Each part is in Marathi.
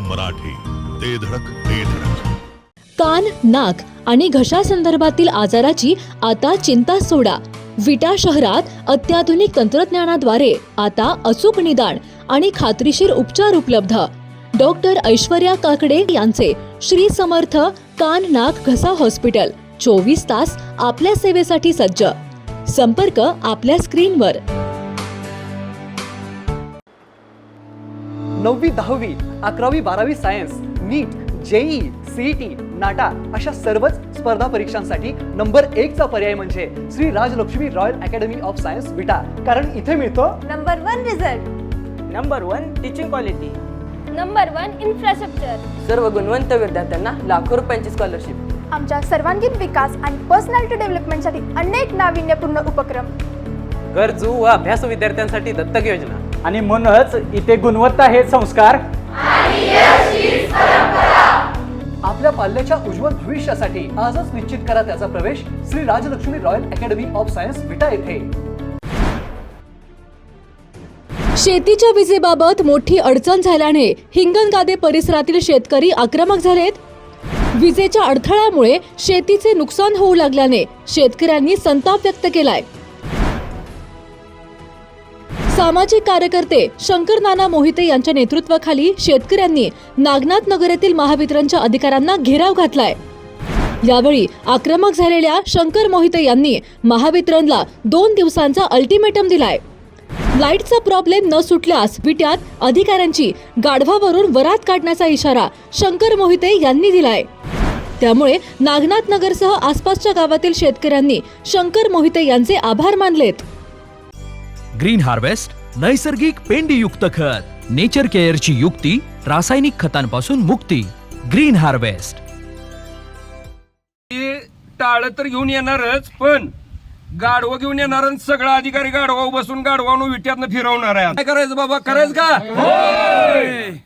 मराठी, ते धडक ते धडक. कान, नाक आणि घशा संदर्भातील आजाराची आता चिंता सोडा. विटा शहरात अत्याधुनिक तंत्रज्ञानाद्वारे आता अचूक निदान आणि खात्रीशीर उपचार उपलब्ध. डॉक्टर ऐश्वर्या काकडे यांचे श्री समर्थ कान नाक घसा हॉस्पिटल 24 तास आपल्या सेवेसाठी सज्ज. संपर्क आपल्या स्क्रीनवर. 9वी 10वी 11वी 12वी science, NEET, JEE, CET, NATA अशा सर्वच स्पर्धा परीक्षांसाठी नंबर 1 चा पर्याय म्हणजे Shri Rajlakshmi Royal Academy of Science Vita. कारण इथे मिळतो number 1 result, number 1 teaching quality, number 1 infrastructure, सर्व गुणवंत विद्यार्थ्यांना लाखो रुपयांची स्कॉलरशिप. आमच्या सर्वांगीण विकास आणि पर्सनॅलिटी डेव्हलपमेंटसाठी अनेक नाविन्यपूर्ण उपक्रम. गरजू व अभ्यासू विद्यार्थ्यांसाठी दत्तक योजना. आणि म्हणूनच इथे गुणवत्ता हे संस्कार आपल्या पाल्याच्या उज्ज्वल भविष्यासाठी आजच निश्चित करा त्याचा प्रवेश Shri Rajlakshmi Royal Academy of Science Vita येथे. शेतीच्या विजेबाबत मोठी अडचण झाल्याने हिंगणगादे परिसरातील शेतकरी आक्रमक झालेत. विजेच्या अडथळ्यामुळे शेतीचे नुकसान होऊ लागल्याने शेतकऱ्यांनी संताप व्यक्त केलाय. सामाजिक कार्यकर्ते शंकर नाना मोहिते यांच्या नेतृत्वाखाली शेतकऱ्यांनी नागनाथ नगर येथील महावितरणच्या अधिकाऱ्यांना घेराव घातलाय. यावेळी आक्रमक झालेल्या शंकर मोहिते यांनी महावितरणला 2 दिवसांचा अल्टिमेटम दिलाय. लाईटचा प्रॉब्लेम न सुटल्यास विट्यात अधिकाऱ्यांची गाढवावरून वरात काढण्याचा इशारा शंकर मोहिते यांनी दिलाय. त्यामुळे नागनाथ नगरसह आसपासच्या गावातील शेतकऱ्यांनी शंकर मोहिते यांचे आभार मानलेत. ग्रीन हार्वेस्ट नैसर्गिक पेंडीयुक्त खत, नेचर केअरची युक्ती, रासायनिक खतांपासून मुक्ती. Green harvest. टाळ तर घेऊन येणारच, पण गाढवं घेऊन येणार आणि सगळा अधिकारी गाढवा बसून गाढवानं विट्यातनं फिरवणार आहे. काय करायचं बाबा, करायचं का?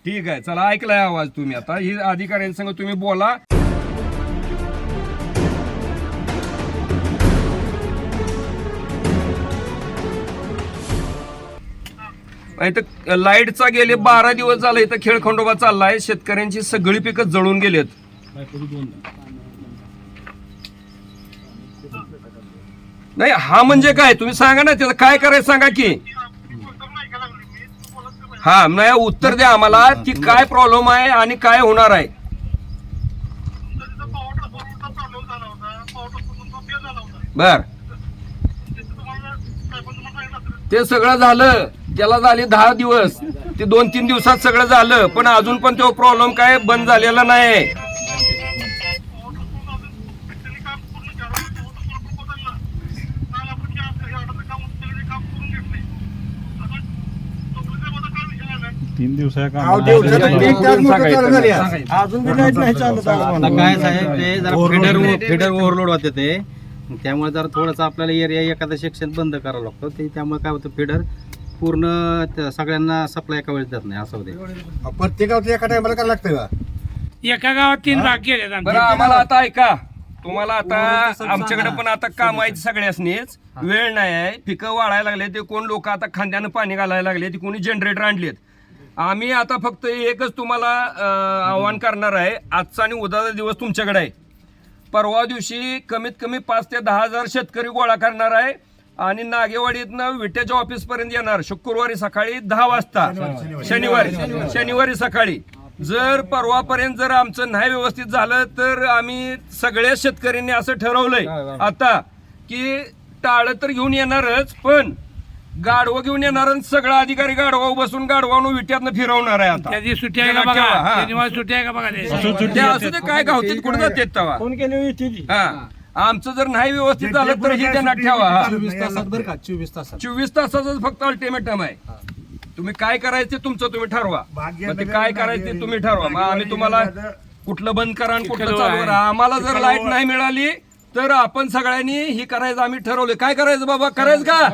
ठीक आहे, चला ऐकलाय आवाज तुम्ही. आता ही अधिकाऱ्यांसंग तुम्ही बोला. इथं लाईटचा गेले 12 दिवस झाला इथं खेळखंडोबा चाललाय. शेतकऱ्यांची सगळी पिकं जळून गेलेत. नाही हा म्हणजे काय तुम्ही सांगा ना, त्याचं काय करायचं सांगा की. हा नाही उत्तर द्या आम्हाला की काय प्रॉब्लेम आहे आणि काय होणार आहे. बर ते सगळं झालं, त्याला झाले 10 दिवस, ते 2-3 दिवसात सगळं झालं, पण अजून पण तो प्रॉब्लेम काय बंद झालेला नाही. फिडर ओव्हरलोड होते ते, त्यामुळे जरा थोडंसं आपल्याला एरिया एखादा सेक्शन बंद करावं लागतं. ते त्यामुळे काय होतं, फिडर पूर्ण सगळ्यांना सप्लाय एका वेळेस जात नाही असं होते. प्रत्येक गावात एका टायमाला करायला लागतं का? एका गावात 3 भाग केले. बरं आम्हाला आता ऐका, तुम्हाला आता आमच्याकडे पण आता काम आहे सगळ्यासनीच, वेळ नाही आहे. पिकं वाढायला लागले, ते कोण लोक आता खांद्यानं पाणी घालायला लागले, ते कोणी जनरेटर आणलेत. आम्ही आता फक्त एकच तुम्हाला आव्हान करणार आहे. आजचा आणि उद्याचा दिवस तुमच्याकडे आहे. परवा दिवशी कमीत कमी 5 ते 10 हजार शेतकरी गोळा करणार आहे आणि नागेवाडीतनं विट्याच्या ऑफिस पर्यंत येणार शुक्रवारी सकाळी 10 वाजता, शनिवारी सकाळी. जर परवापर्यंत जर आमचं नाही व्यवस्थित झालं तर आम्ही सगळ्या शेतकऱ्यांनी असं ठरवलंय आता की टाळ तर घेऊन येणारच, पण गाढवं घेऊन येणार आणि सगळा अधिकारी गाढवा बसून गाढवानं विट्यातनं फिरवणार आहे. आता त्याची सुट्टी आहे का बघा, सुट्टी आहे का बघा. असं ते काय गावतीत कुठं जाते तवा. हा आमचं जर नाही व्यवस्थित झालं तर हे त्यांना ठेवा. 24 तासाचं फक्त अल्टिमेटम आहे. तुम्ही काय करायचं ते तुमचं तुम्ही ठरवा. ते काय करायचं ते तुम्ही ठरवा. मग आम्ही तुम्हाला कुठलं बंद करा आणि कुठलं चालू करा. आम्हाला जर लाईट नाही मिळाली तर आपण सगळ्यांनी ही करायचं आम्ही ठरवलं. काय करायचं बाबा, करायचं का?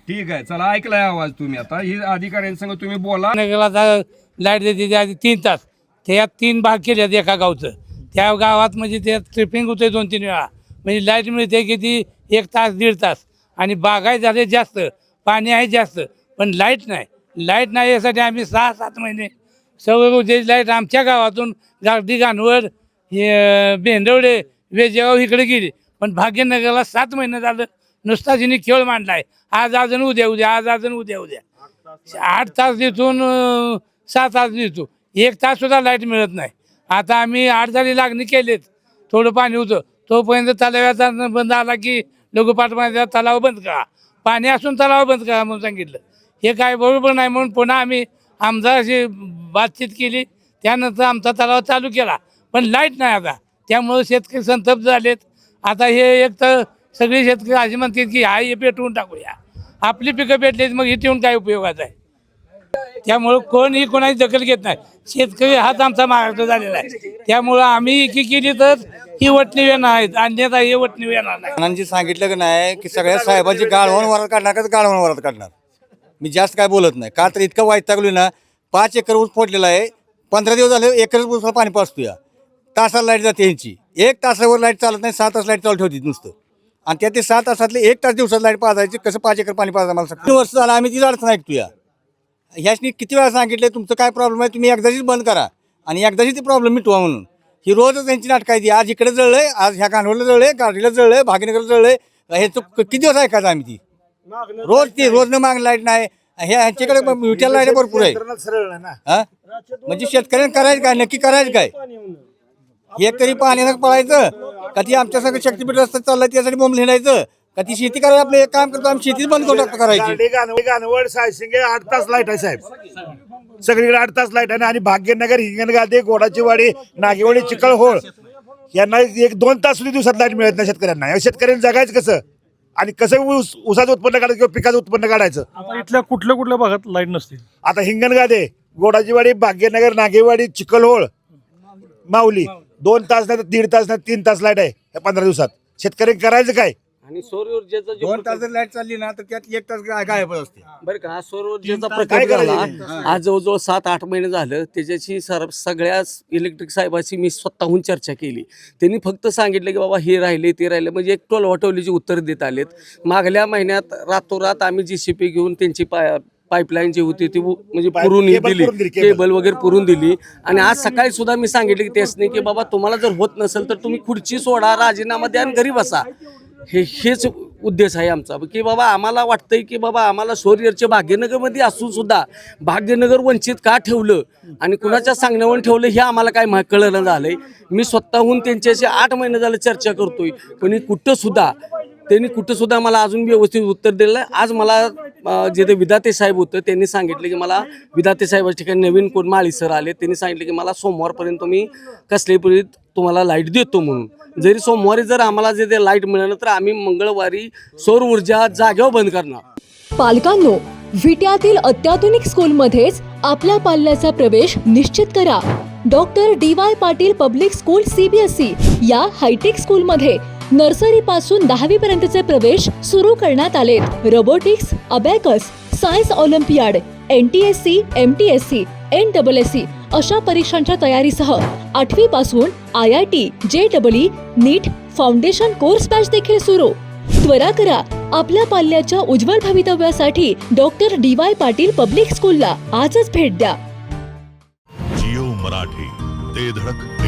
ठीक आहे, चला ऐकलाय आवाज तुम्ही. आता ही अधिकाऱ्यांसंग तुम्ही बोला. लाईट देते आधी 3 तास, त्यात 3 भाग केले एका गावचं. त्या गावात म्हणजे त्यात ट्रिपिंग होते 2-3 वेळा. म्हणजे लाईट मिळते किती 1 तास 1.5 तास. आणि बागाय झाले जास्त, पाणी आहे जास्त, पण लाईट नाही. लाईट नाही यासाठी आम्ही 6-7 महिने सौर ऊर्जेची लाईट आमच्या गावातून गागदी गानवड हे बेंडवडे वेजेगाव इकडे गेली, पण भाग्यनगरला 7 महिने झालं नुसता जिने खेळ मांडलाय. आज अजून उद्या आज अजून उद्या 8 तास देतून 7 तास देतो, 1 तास सुद्धा लाईट मिळत नाही. आता आम्ही 8 झाली लागणी केलीत, थोडं पाणी होतं तोपर्यंत तलावाचा बंद आला की लघुपाटमध्ये तलाव बंद करा, पाणी असून तलाव बंद करा म्हणून सांगितलं. हे काय बरोबर नाही म्हणून पुन्हा आम्ही आमदाराशी बातचीत केली, त्यानंतर आमचा तलाव चालू केला, पण लाईट नाही आता. त्यामुळं शेतकरी संतप्त झालेत. आता हे एक तर सगळे शेतकरी असे म्हणतात की हे पेटवून टाकूया, आपली पिकं पेटलीत मग हे ठेवून काय उपयोगाचं आहे. त्यामुळं कोणही कोणाची दखल घेत नाही. शेतकरी हाच आमचा महाराष्ट्र झालेला आहे. त्यामुळं आम्ही एकी केली तर ही वटणी येणार आहेत, अन्यथा हे वटणी येणार नाही. अण्णांची सांगितलं की नाही की सगळ्या साहेबांची गाळवण वरात काढणार का गाळवण वरात काढणार. मी जास्त काय बोलत नाही, का तर इतकं वैतागलो ना. 5 एकर ऊस फोडलेला आहे, 15 दिवस झाले एकर ऊसाला पाणी पाजतोया. तासाला लाईट जाते यांची, 1 तासावर लाईट चालत नाही, 6 तास लाईट चालू ठेवते नुसतं. आणि त्या ते 6 तासातले 1 तास दिवसात लाईट पाजायची, कसं 5 एकर पाणी पाजायचं मला 3 वर्ष झालं आम्ही ती अडचण ऐकतोया. ह्याचनी किती वेळा सांगितले तुमचं काय प्रॉब्लेम आहे तुम्ही एकदाचीच बंद करा आणि एकदाची ती प्रॉब्लेम मिटवा म्हणून. ही रोजच त्यांची नाटकं आहे ती. आज इकडे जळलंय, आज ह्या कानवडला जळलंय, गाडीला जळलंय, भाग्यनगरला जळलंय. ह्याचं किती दिवस ऐकायचं आम्ही ती रोज न माग लाईट नाही. ह्यांच्याकडे विट्याला लाईट भरपूर आहे. हा म्हणजे शेतकऱ्यांना करायचं काय, नक्की करायचं काय. एक तरी पाण्यानं पळायचं का ती आमच्या सगळं शक्तीपीठ रस्ता चाललाय त्यासाठी बोंब लिहायचं का ती शेती करायला. आपलं एक काम करतो आम्ही, शेतीच बंद करू टाकतो करायची. गानवड सायसिंगे 8 तास लाईट आहे साहेब, सगळीकडे 8 तास लाईट आहे. आणि भाग्यनगर, हिंगणगादे, गोडाची वाडी, नागेवाडी, चिखलहोळ यांना 1-2 तास सुद्धा दिवसात लाईट मिळत नाही शेतकऱ्यांना. शेतकऱ्यांनी जगायचं कसं आणि कसं ऊसाचं उत्पन्न काढायचं किंवा पिकाचं उत्पन्न काढायचं. इथल्या कुठल्या भागात लाईट नसते. आता हिंगणगादे, गोडाचीवाडी, भाग्यनगर, नागेवाडी, चिखलहोळ, माऊली 2 तास नाही तर 1.5 तास नाही 3 तास लाईट आहे या 15 दिवसात. शेतकऱ्यांनी करायचं काय. आणि सौर ऊर्जेचा 2 तास जर लाईट चालली ना तर त्यात 1 तास गायब असते. बरं का, सौर ऊर्जेचा काय प्रकल्प झाला करायचं? आज जवळजवळ 7-8 महिने झालं. त्याच्याशी सगळ्या इलेक्ट्रिक साहेबाशी मी स्वतःहून चर्चा केली. त्यांनी फक्त सांगितलं की बाबा हे राहिले ते राहिले, म्हणजे एक टोलवाटोलीची उत्तर देत आलेत. मागल्या महिन्यात रातोरात आम्ही JCP घेऊन त्यांची पाईपलाईन जी होती ती म्हणजे पुरून दिली, केबल वगैरे पुरून दिली. आणि आज सकाळी सुद्धा मी सांगितलं की त्यासनी की बाबा तुम्हाला जर होत नसेल तर तुम्ही खुर्ची सोडा, राजीनामा द्या आणि घरी बसा. हेच उद्देश आहे आमचा की बाबा आम्हाला वाटतंय की बाबा आम्हाला सौरऊर्जेच्या भाग्यनगरमध्ये असून सुद्धा भाग्यनगर वंचित का ठेवलं आणि कुणाच्या सांगण्यावर ठेवलं हे आम्हाला काय कळलं झालंय. मी स्वतःहून त्यांच्याशी 8 महिने झालं चर्चा करतोय, पण त्यांनी कुठं सुद्धा मला अजून व्यवस्थित उत्तर दिलं. आज मला जे ते विधाते साहेब होतं त्यांनी सांगितलं की मला विधाते साहेबाच्या ठिकाणी नवीन कोण माळी सर आले, त्यांनी सांगितलं की मला सोमवारपर्यंत मी कसल्याही तुम्हाला लाईट देतो म्हणून. जरी सोमवारी जर आम्हाला जे ते लाईट मिळालं तर आम्ही मंगळवारी सौर ऊर्जा जागेवर बंद करणार. पालकांनो, विट्यातील अत्याधुनिक स्कूलमध्येच आपल्या पाल्याचा प्रवेश निश्चित करा. Doctor DY Patil public school CBSE या हायटेक स्कूलमध्ये नर्सरी पासून 10वी पर्यंतचे प्रवेश सुरू करण्यात आलेत. Robotics, abacus, science Olympiad, NTSC, MTSC, NSSC अशा परीक्षांच्या तयारीसह 8वी पासून IIT, JEE, नीट, फाउंडेशन कोर्स बॅच देखील सुरू. त्वरा करा, आपल्या पाल्याच्या उज्ज्वल भवितव्यासाठी डॉक्टर DY पाटील पब्लिक स्कूलला आजच भेट द्या. जिओ मराठी, ते धडक